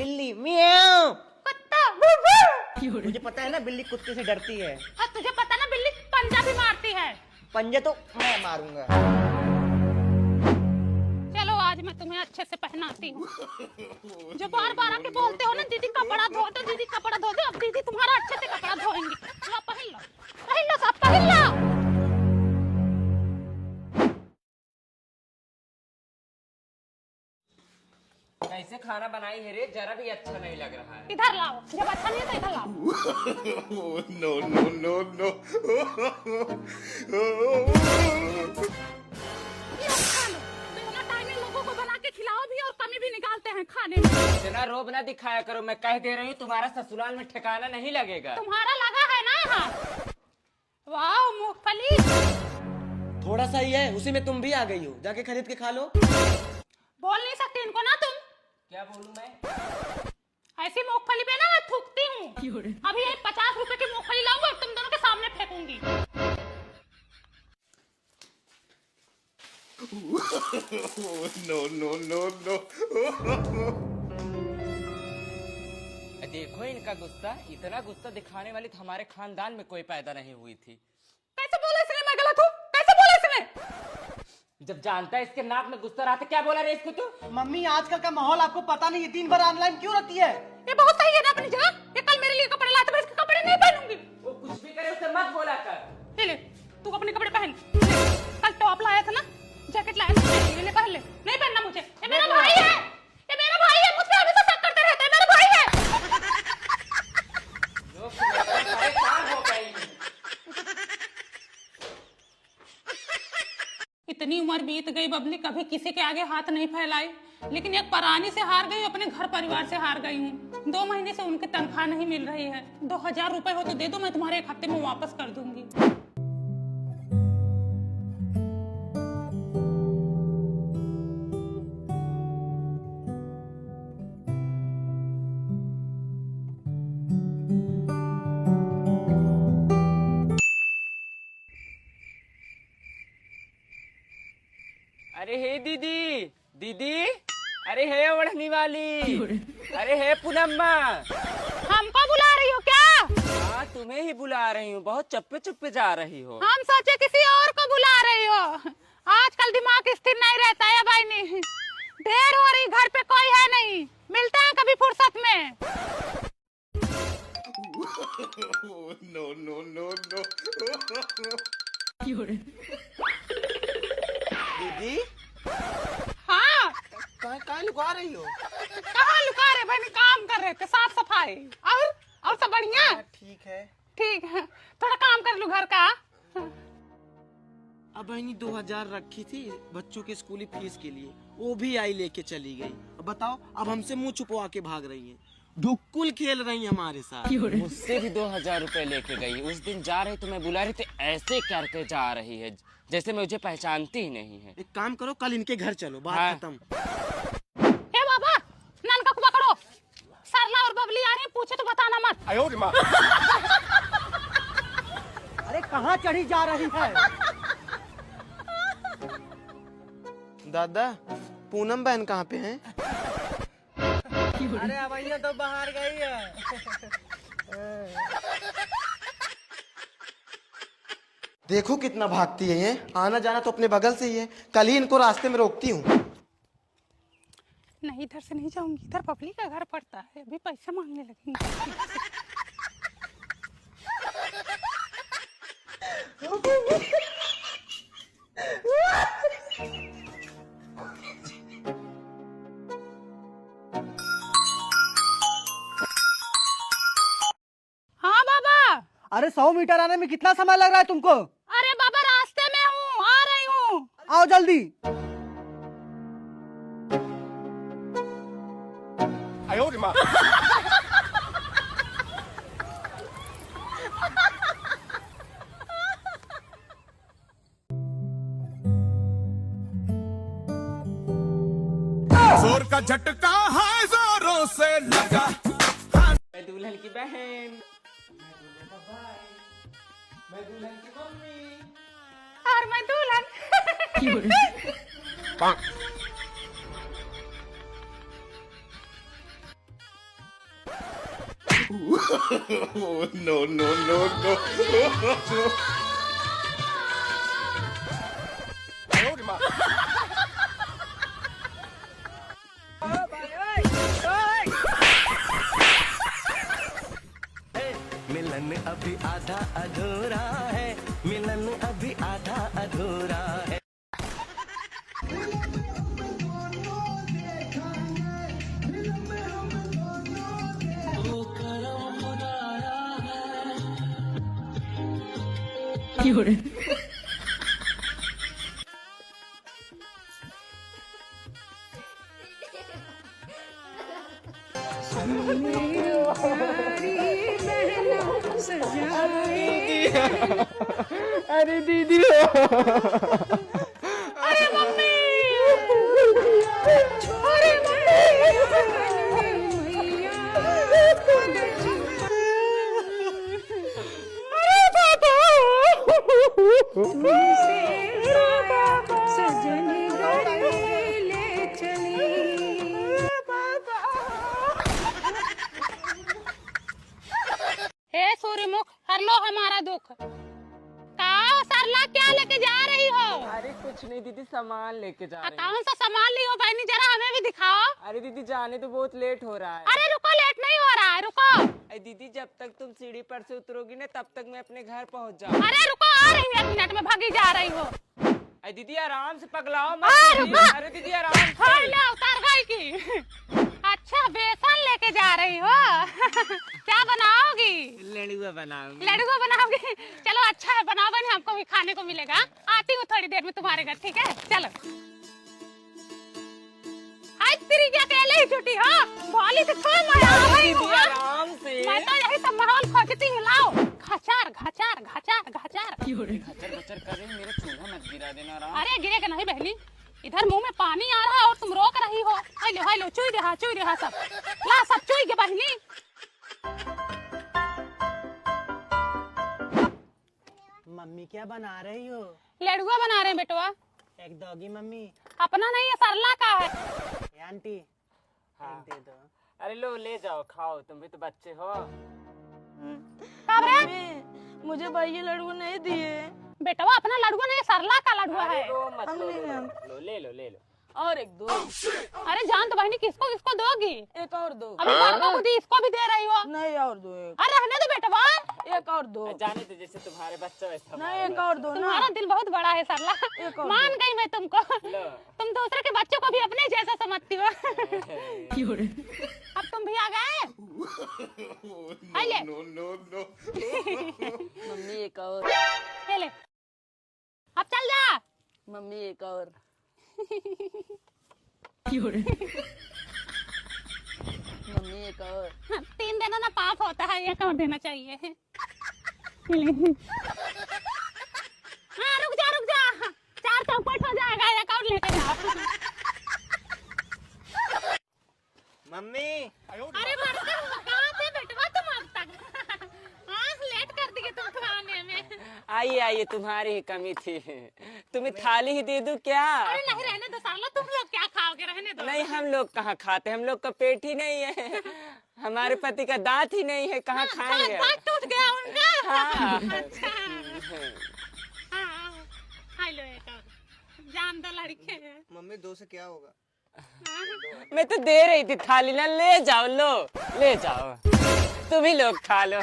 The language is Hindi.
बिल्ली म्याऊ। कुत्ता मुझे पता है ना बिल्ली कुत्ते से डरती है। तुझे पता ना बिल्ली पंजा भी मारती है। पंजे तो मैं मारूंगा। चलो आज मैं तुम्हें अच्छे से पहनाती हूँ। जो बार बार आके बोलते हो ना दीदी कपड़ा धो दो, दीदी कपड़ा धो दो, अब दीदी तुम्हारा अच्छे से कपड़ा धोएंगी। लो पहन लो, पहन लो, सब पहन लो। कैसे खाना बनाई है रे, जरा भी अच्छा नहीं लग रहा है। इधर लाओ, जब अच्छा नहीं है तो इधर लाओ। No, no, no, no. ये खा लो। दोनों टाइम में लोगों को बना के खिलाओ भी और कमी भी निकालते हैं खाने में। इतना रोब ना दिखाया करो, मैं कह दे रही हूँ तुम्हारा ससुराल में ठिकाना नहीं लगेगा। तुम्हारा लगा है ना यहाँ। वाह मूंगफली। थोड़ा सा ही है, उसी में तुम भी आ गई हो, जाके खरीद के खा लो। बोल नहीं सकती इनको ना तुम। क्या बोलूं मैं? ऐसी मूंगफली पे ना मैं थूकती हूँ। अभी ये 50 रुपए की मूंगफली लाऊंगा और तुम दोनों के सामने फेंकूंगी। No, no, no, no. देखो इनका गुस्सा, इतना गुस्सा दिखाने वाली तो हमारे खानदान में कोई पैदा नहीं हुई थी। कैसे बोला इसने मैं गलत हूँ? कैसे बोला इसने? जब जानता है इसके नाक में गुस्सा रहा था, क्या बोला रे इसको तू? मम्मी आजकल का माहौल आपको पता नहीं है, दिन भर ऑनलाइन क्यों रहती है? ये बहुत सही है ना अपनी जगह। ये कल मेरे लिए कपड़े लाया था, मैं इसके कपड़े नहीं पहनूंगी। वो कुछ भी करे उसे मत बोला कर। ले तू अपने कपड़े पहन। कल टॉप लाया था ना, जैकेट लाया था, ले पहन ले। नहीं पहनना मुझे, ये मेरा भाई है। ये मेरा भाई है, मुझसे हमेशा शक करते रहते हैं, मेरा भाई है। लोग परेशान हो गए। इतनी उम्र बीत गई बबली, कभी किसी के आगे हाथ नहीं फैलाई, लेकिन एक परानी से हार गई, अपने घर परिवार से हार गई हूँ। 2 महीने से उनकी तनख्वाह नहीं मिल रही है। 2000 रुपए हो तो दे दो, मैं तुम्हारे 1 हफ्ते में वापस कर दूंगी। अरे हे दीदी, दीदी, अरे हे ओढ़नी वाली, अरे हे पूनम्मा। हमको बुला रही हो क्या? हाँ तुम्हें ही बुला रही हूँ, बहुत चप्पे चुप्पे जा रही हो। हम सोचे किसी और को बुला रही हो। आजकल दिमाग स्थिर नहीं रहता है भाई। नहीं देर हो रही, घर पे कोई है नहीं, मिलते हैं कभी फुर्सत में। No, no, no, no. दीदी हाँ कहाँ लुका रही हो? कहाँ लुका रहे भाई, काम कर रहे थे, साफ सफाई। और सब बढ़िया? ठीक है। ठीक है, थोड़ा काम कर लूं घर का। अब बहनी 2000 रखी थी बच्चों के स्कूली फीस के लिए, वो भी आई लेके चली गई। अब बताओ, अब हमसे मुंह छुपवा के भाग रही हैं, ढुक्कुल खेल रही हैं हमारे साथ। मुझसे भी 2000 रुपए लेके गई। उस दिन जा रही तो मैं बुला रही थी, ऐसे करके जा रही है जैसे मुझे पहचानती ही नहीं है। एक काम करो, कल इनके घर चलो, बात हाँ। खत्म। ए बाबा, नन का कुआ करो। सरला और बबली आ रही हैं, पूछे तो बताना मत। अरे कहाँ चढ़ी जा रही है? दादा, पूनम बहन कहाँ पे हैं? अरे अवैया तो बाहर गई है। देखो कितना भागती है ये, आना जाना तो अपने बगल से ही है। कल ही इनको रास्ते में रोकती हूँ। नहीं इधर से नहीं जाऊंगी, इधर बबली का घर पड़ता है, अभी पैसे मांगने लगेंगे। हाँ बाबा। अरे 100 मीटर आने में कितना समय लग रहा है तुमको? अरे बाबा रास्ते में हूँ, आ रही हूँ। आओ जल्दी। जोर का झटका है जोरों से लगा। मैं दुल्हन की बहन, मैं दुल्हन की मम्मी। और मैं दुल्हन। No, no, no, no. मिलन अभी आधा अधूरा है, मिलन अभी आधा अधूरा है। अरे दीदी अरे मम्मी, अरे हे सूर्यमुख, हर लो हमारा दुख। कहा सरला, क्या लेके जा रही हो? अरे कुछ नहीं दीदी, सामान लेके जा रहे हैं। कौन सा सामान ली हो बहनी, जरा हमें भी दिखाओ। अरे दीदी जाने तो बहुत लेट हो रहा है। अरे रुको, लेट नहीं हो रहा है, रुको। अरे दीदी जब तक तुम सीढ़ी पर से उतरोगी ना तब तक मैं अपने घर पहुंच जाऊँ। अरे रुको, आ रही हूँ, 1 मिनट में भागी जा रही हो। अरे दीदी आराम से पगलाओ मत अरे दीदी। रुको। अरे दीदी आराम से। हाँ, ले उतार गई की। अच्छा, बेसन लेके जा रही हो। क्या बनाओगी? लड़ुआ बनाऊंगी। लड्डू बनाओगी? चलो अच्छा है, बनाओ बहनी, हमको भी खाने को मिलेगा। आती हूँ थोड़ी देर में तुम्हारे घर, ठीक है? चलो। आज तेरी क्या अकेले ही छुट्टी हो? भोली से थोड़ा मैं आ गई हूँ। आराम से। मैं तो यही सब माहौल खोजती हूँ, लाओ। घाचार घाचार घाचार घाचार। खचर खचर कर रही, मेरा चूल्हा मत गिरा देना। आराम। अरे गिरेगा नहीं बहनी, इधर मुंह में पानी आ रहा है और तुम रोक रही हो। हाय लो चुई रहा सब। ला सब चुई के बहनी। मम्मी क्या बना रही हो? लड़ुआ बना रहे हैं बेटवा। एक दोगी मम्मी? अपना नहीं है, सरला का है। ये आंटी हाँ। एक दे दो। अरे लो ले जाओ, खाओ, तुम भी तो बच्चे हो। कब रे? मुझे भैया लड़ू नहीं दिए। बेटवा अपना लड़ुआ नहीं, सरला का लड़ुआ है। रो मत, हम लो, नहीं लो, हम। लो, ले लो ले लो। और एक दो, अरे जान तो बहनी, किसको किसको दोगी? एक और दो। अभी लड़कों को दी, इसको भी दे रही हो। नहीं और दो, एक अरे रहने दो बेटवा। एक और दो। जाने तो जैसे तुम्हारे बच्चा वैसा नहीं हमारा एक और दो ना। तुम्हारा दिल बहुत बड़ा है सरला। एक और मान गई मैं तुमको। लो। तुम दूसरे के बच्चों को भी अपने जैसा समझती हो। अब तुम भी आ गए। ले। No, no, no. मम्मी एक और। ले ले। अब चल जा। मम्मी एक और। मम्मी एक और। 3 देना ना पाप होता है, 1 और देना चाहिए। हाँ रुक जा 4 चौपट हो जाएगा, 1 और लेके जाओ। मम्मी। अरे मरते हो, कहाँ थे बेटवा तुम अब तक? आँख लेट कर दी तुम खाने में। आइए आइए, तुम्हारी ही कमी थी। तुम्हें थाली ही दे दूं क्या? अरे नहीं, रहने दो साला, तुम लोग क्या खाओगे, रहने दो। नहीं, हम लोग कहाँ खाते, हम लोग का पेट ही नहीं है। हमारे पति का दांत ही नहीं है, कहाँ खाएंगे? दांत टूट गया उनका। हाँ। अच्छा। हाँ, हाय लो एक और। जान दो लड़के। मम्मी 2 से क्या होगा? मैं तो दे रही थी थाली ना, ले जाओ, लो ले जाओ, तुम ही लोग खा लो।